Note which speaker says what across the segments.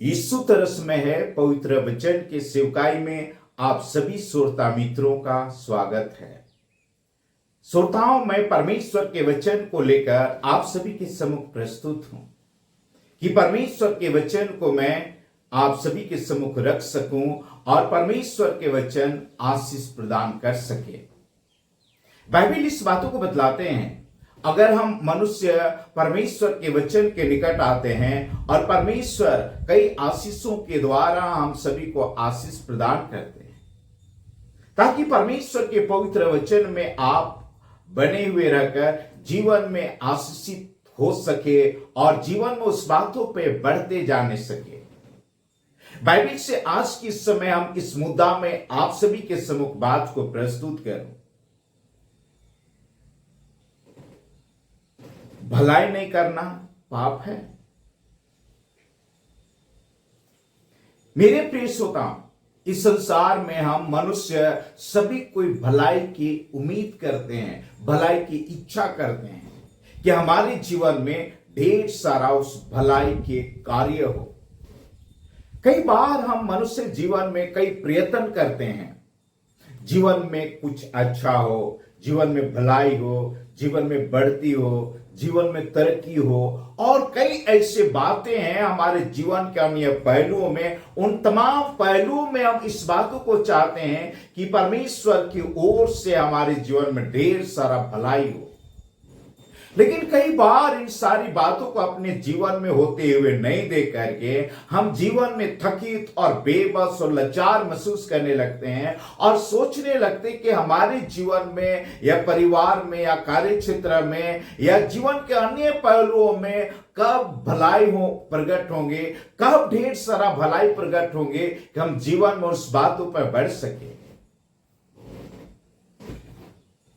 Speaker 1: यीशु तरस में है पवित्र वचन के सेवकाई में आप सभी श्रोता मित्रों का स्वागत है। श्रोताओं, मैं परमेश्वर के वचन को लेकर आप सभी के सम्मुख प्रस्तुत हूं कि परमेश्वर के वचन को मैं आप सभी के सम्मुख रख सकूं और परमेश्वर के वचन आशीष प्रदान कर सके। बाइबल इस बातों को बतलाते हैं, अगर हम मनुष्य परमेश्वर के वचन के निकट आते हैं और परमेश्वर कई आशीषों के द्वारा हम सभी को आशीष प्रदान करते हैं, ताकि परमेश्वर के पवित्र वचन में आप बने हुए रहकर जीवन में आशीषित हो सके और जीवन में उस बातों पे बढ़ते जाने सके। बाइबल से आज के समय हम इस मुद्दा में आप सभी के सम्मुख बात को प्रस्तुत करूं। भलाई नहीं करना पाप है। मेरे प्रिय श्रोताओ, इस संसार में हम मनुष्य सभी कोई भलाई की उम्मीद करते हैं, भलाई की इच्छा करते हैं कि हमारे जीवन में ढेर सारा उस भलाई के कार्य हो। कई बार हम मनुष्य जीवन में कई प्रयत्न करते हैं, जीवन में कुछ अच्छा हो, जीवन में भलाई हो, जीवन में बढ़ती हो, जीवन में तरक्की हो, और कई ऐसे बातें हैं हमारे जीवन के अन्य पहलुओं में। उन तमाम पहलुओं में हम इस बातों को चाहते हैं कि परमेश्वर की ओर से हमारे जीवन में ढेर सारा भलाई हो, लेकिन कई बार इन सारी बातों को अपने जीवन में होते हुए नहीं देख करके हम जीवन में थकित और बेबस और लाचार महसूस करने लगते हैं और सोचने लगते हैं कि हमारे जीवन में या परिवार में या कार्य क्षेत्र में या जीवन के अन्य पहलुओं में कब भलाई हो प्रकट होंगे, कब ढेर सारा भलाई प्रकट होंगे कि हम जीवन में उस बातों पर बढ़ सके।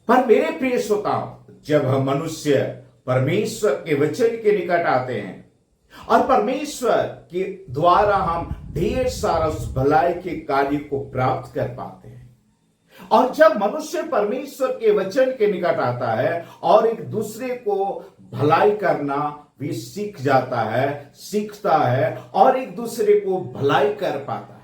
Speaker 1: पर मेरे प्रिय श्रोताओं, जब हम मनुष्य परमेश्वर के वचन के निकट आते हैं और परमेश्वर के द्वारा हम ढेर सारा उस भलाई के कार्य को प्राप्त कर पाते हैं, और जब मनुष्य परमेश्वर के वचन के निकट आता है और एक दूसरे को भलाई करना भी सीख जाता है, सीखता है और एक दूसरे को भलाई कर पाता है,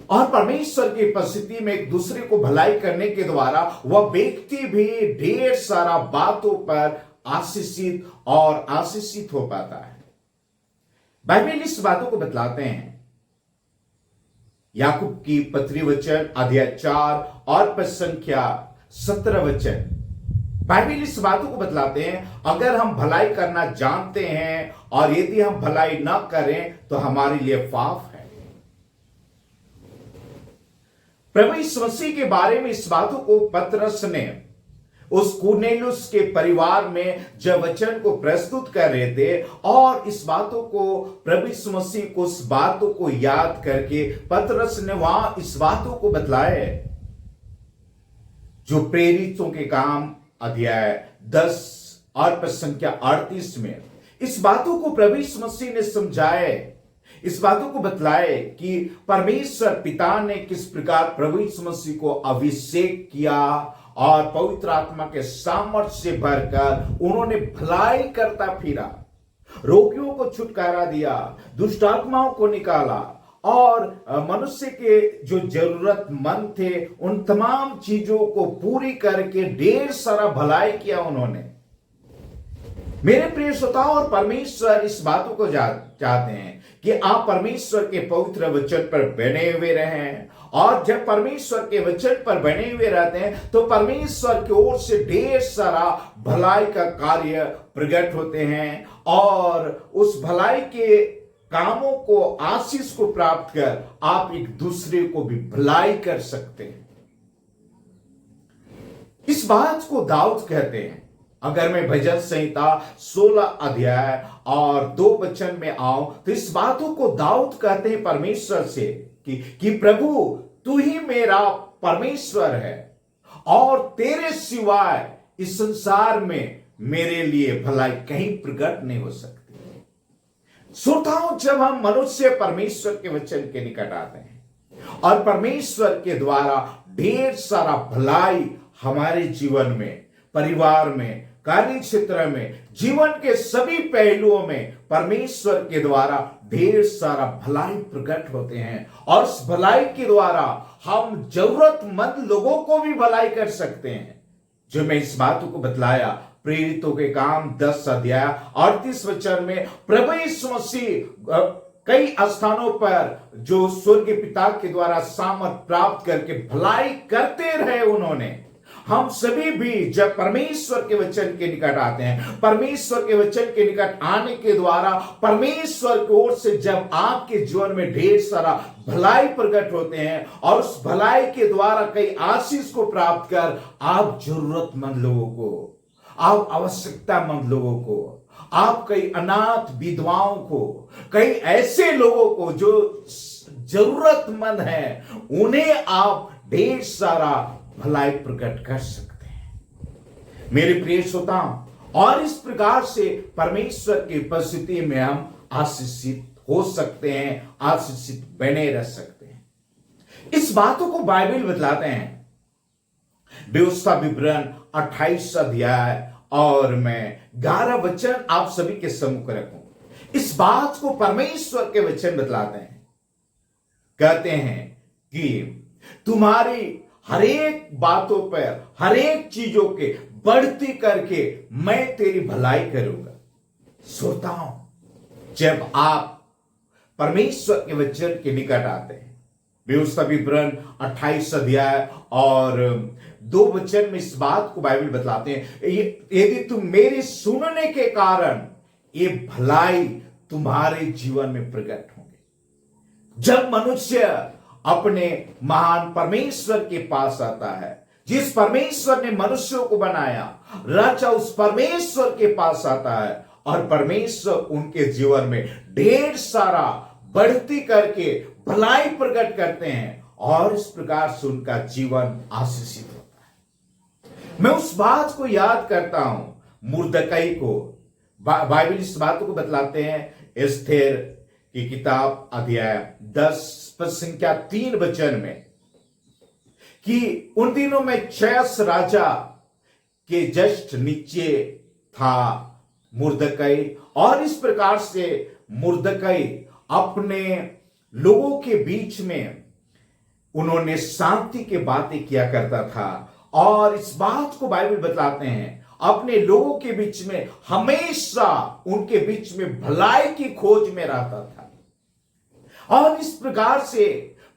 Speaker 1: और परमेश्वर की उपस्थिति में एक दूसरे को भलाई करने के द्वारा वह व्यक्ति भी ढेर सारा बातों पर आशीषित और आशीषित हो पाता है। बाइबल इस बातों को बतलाते हैं। याकूब की पत्री वचन अध्याय 4 और पद संख्या 17 वचन, बाइबल इस बातों को बतलाते हैं, अगर हम भलाई करना जानते हैं और यदि हम भलाई ना करें तो हमारे लिए पाप है। प्रभु यीशु मसीह के बारे में इस बातों को पतरस ने उस कुरनेलियुस के परिवार में जब वचन को प्रस्तुत कर रहे थे, और इस बातों को प्रभु यीशु मसीह को उस बातों को याद करके पतरस ने वहां इस बातों को बतलाया, जो प्रेरितों के काम अध्याय 10 और पद संख्या 38 में इस बातों को प्रभु यीशु मसीह ने समझाए, इस बातों को बतलाए कि परमेश्वर पिता ने किस प्रकार प्रभु यीशु मसीह को अभिषेक किया और पवित्र आत्मा के सामर्थ्य से भरकर उन्होंने भलाई करता फिरा, रोगियों को छुटकारा दिया, दुष्ट आत्माओं को निकाला और मनुष्य के जो जरूरतमंद थे उन तमाम चीजों को पूरी करके ढेर सारा भलाई किया उन्होंने। मेरे प्रिय श्रोताओं, और परमेश्वर इस बातों को चाहते हैं कि आप परमेश्वर के पवित्र वचन पर बने हुए रहें, और जब परमेश्वर के वचन पर बने हुए रहते हैं तो परमेश्वर की ओर से ढेर सारा भलाई का कार्य प्रकट होते हैं, और उस भलाई के कामों को, आशीष को प्राप्त कर आप एक दूसरे को भी भलाई कर सकते हैं। इस बात को दाऊद कहते हैं। अगर मैं भजन संहिता 16 अध्याय और 2 वचन में आऊं तो इस बातों को दाऊद कहते हैं परमेश्वर से कि प्रभु तू ही मेरा परमेश्वर है और तेरे सिवाय इस संसार में मेरे लिए भलाई कहीं प्रकट नहीं हो सकती। श्रोताओं, जब हम मनुष्य परमेश्वर के वचन के निकट आते हैं और परमेश्वर के द्वारा ढेर सारा भलाई हमारे जीवन में, परिवार में, कार्य क्षेत्र में, जीवन के सभी पहलुओं में परमेश्वर के द्वारा ढेर सारा भलाई प्रकट होते हैं और उस भलाई के द्वारा हम जरूरतमंद लोगों को भी भलाई कर सकते हैं। जो मैं इस बात को बतलाया प्रेरितों के काम 10 अध्याय 38 वचन में प्रभु यीशु मसीह कई स्थानों पर जो स्वर्ग पिता के द्वारा सामर्थ प्राप्त करके भलाई करते रहे उन्होंने, हम सभी भी जब परमेश्वर के वचन के निकट आते हैं, परमेश्वर के वचन के निकट आने के द्वारा परमेश्वर की ओर से जब आपके जीवन में ढेर सारा भलाई प्रकट होते हैं और उस भलाई के द्वारा कई आशीष को प्राप्त कर आप जरूरतमंद लोगों को, आप आवश्यकतामंद लोगों को, आप कई अनाथ विधवाओं को, कई ऐसे लोगों को जो जरूरतमंद हैं, उन्हें आप ढेर सारा भलाई प्रकट कर सकते हैं मेरे प्रिय श्रोताओं। और इस प्रकार से परमेश्वर की उपस्थिति में हम आशीषित हो सकते हैं, आशीषित बने रह सकते हैं। इस बातों को बाइबल बतलाते हैं। व्यवस्था विवरण 28 अध्याय और मैं 11 वचन आप सभी के सम्मुख रखूं। इस बात को परमेश्वर के वचन बतलाते हैं, कहते हैं कि तुम्हारी हरेक बातों पर, हरेक चीजों के बढ़ती करके मैं तेरी भलाई करूंगा। श्रोताओं, जब आप परमेश्वर के वचन के निकट आते हैं, व्यवस्था विवरण 28 अध्याय और 2 वचन में इस बात को बाइबल बतलाते हैं, यदि तुम मेरे सुनने के कारण ये भलाई तुम्हारे जीवन में प्रकट होंगे। जब मनुष्य अपने महान परमेश्वर के पास आता है, जिस परमेश्वर ने मनुष्यों को बनाया, रचा, उस परमेश्वर के पास आता है और परमेश्वर उनके जीवन में ढेर सारा बढ़ती करके भलाई प्रकट करते हैं और इस प्रकार से उनका जीवन आशीषित होता है। मैं उस बात को याद करता हूं, मुर्दकई को बाइबल इस बात को बतलाते हैं, एस्थेर की किताब अध्याय 10 पद संख्या 3 वचन में, कि उन दिनों में चैस राजा के जस्ट नीचे था मुर्दकई और इस प्रकार से मुर्दकई अपने लोगों के बीच में उन्होंने शांति की बातें किया करता था और इस बात को बाइबल बतलाते हैं, अपने लोगों के बीच में हमेशा उनके बीच में भलाई की खोज में रहता था और इस प्रकार से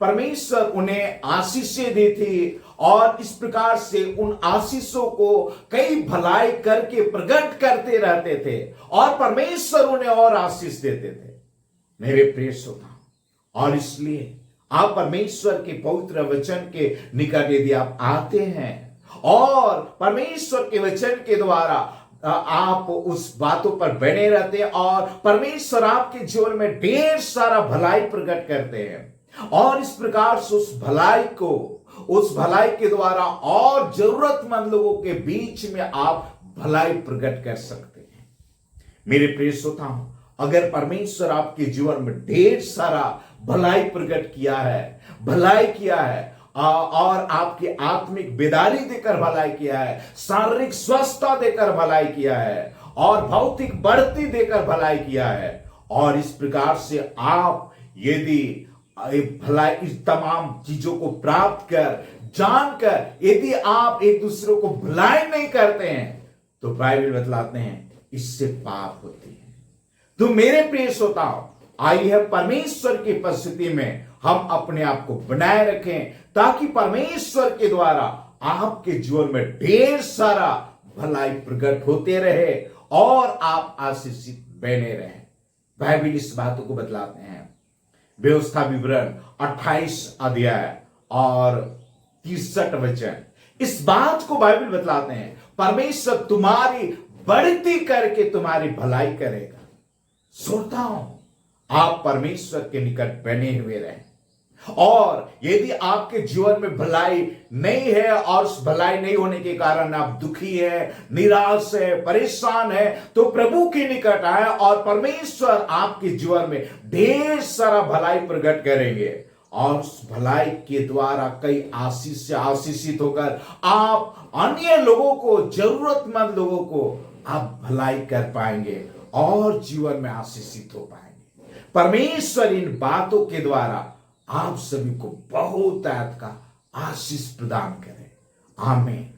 Speaker 1: परमेश्वर उन्हें आशीषें देती और इस प्रकार से उन आशीषों को कई भलाई करके प्रकट करते रहते थे और परमेश्वर उन्हें और आशीष देते थे मेरे प्रिय श्रोता। और इसलिए आप परमेश्वर के पवित्र वचन के निकट यदि आप आते हैं और परमेश्वर के वचन के द्वारा आप उस बातों पर बने रहते हैं और परमेश्वर आपके जीवन में ढेर सारा भलाई प्रकट करते हैं और इस प्रकार से उस भलाई के द्वारा और जरूरतमंद लोगों के बीच में आप भलाई प्रकट कर सकते हैं मेरे प्रिय श्रोताओं। अगर परमेश्वर आपके जीवन में ढेर सारा भलाई प्रकट भलाई किया है और आपकी आत्मिक बेदारी देकर भलाई किया है, शारीरिक स्वस्थता देकर भलाई किया है और भौतिक बढ़ती देकर भलाई किया है और इस प्रकार से आप यदि भलाई इस तमाम चीजों को प्राप्त कर जानकर यदि आप एक दूसरे को भलाई नहीं करते हैं तो बाइबल बतलाते हैं इससे पाप होती है। तो मेरे प्रिय श्रोताओ, आइए परमेश्वर की उपस्थिति में हम अपने आप को बनाए रखें ताकि परमेश्वर के द्वारा आपके जीवन में ढेर सारा भलाई प्रकट होते रहे और आप आशीषित बने रहें। बाइबल इस बातों को बतलाते हैं, व्यवस्था विवरण 28 अध्याय और 63 वचन, इस बात को बाइबल बतलाते हैं, परमेश्वर तुम्हारी बढ़ती करके तुम्हारी भलाई करेगा। श्रोताओं, आप परमेश्वर के निकट बने हुए रहें और यदि आपके जीवन में भलाई नहीं है और उस भलाई नहीं होने के कारण आप दुखी है, निराश है, परेशान है, तो प्रभु के निकट आए और परमेश्वर आपके जीवन में ढेर सारा भलाई प्रकट करेंगे और उस भलाई के द्वारा कई आशीष से आशीषित होकर आप अन्य लोगों को, जरूरतमंद लोगों को आप भलाई कर पाएंगे और जीवन में आशीषित हो पाएंगे। परमेश्वर इन बातों के द्वारा आप सभी को बहुत का आशीष प्रदान करे। आमीन।